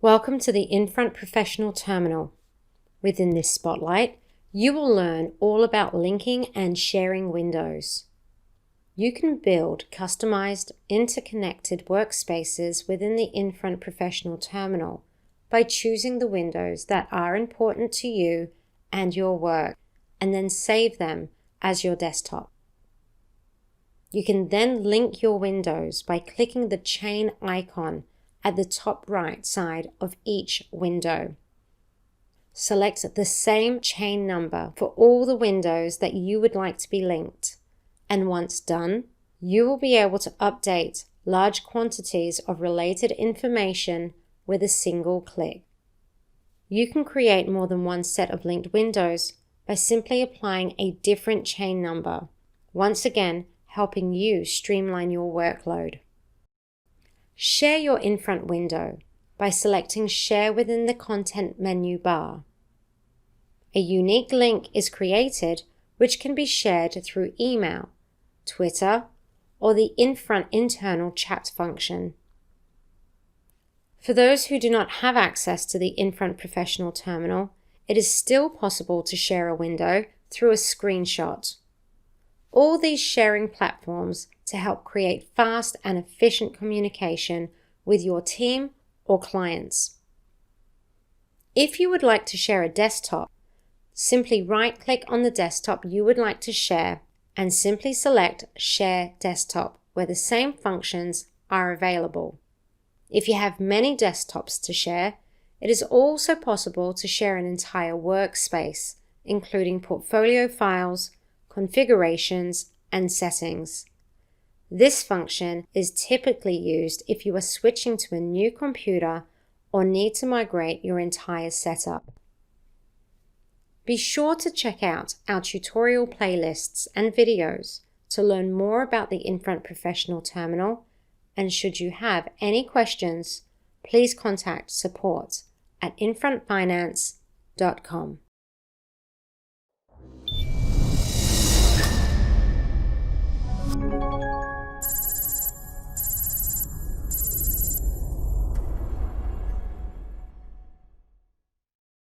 Welcome to the Infront Professional Terminal. Within this spotlight, you will learn all about linking and sharing windows. You can build customized, interconnected workspaces within the Infront Professional Terminal by choosing the windows that are important to you and your work, and then save them as your desktop. You can then link your windows by clicking the chain icon at the top right side of each window. Select the same chain number for all the windows that you would like to be linked, and once done, you will be able to update large quantities of related information with a single click. You can create more than one set of linked windows by simply applying a different chain number, once again helping you streamline your workload. Share your Infront window by selecting Share within the Content menu bar. A unique link is created which can be shared through email, Twitter, or the Infront internal chat function. For those who do not have access to the Infront Professional Terminal, it is still possible to share a window through a screenshot. All these sharing platforms to help create fast and efficient communication with your team or clients. If you would like to share a desktop, simply right-click on the desktop you would like to share and simply select Share Desktop, where the same functions are available. If you have many desktops to share, it is also possible to share an entire workspace, including portfolio files, configurations, and settings. This function is typically used if you are switching to a new computer or need to migrate your entire setup. Be sure to check out our tutorial playlists and videos to learn more about the Infront Professional Terminal, and should you have any questions, please contact support@infrontfinance.com.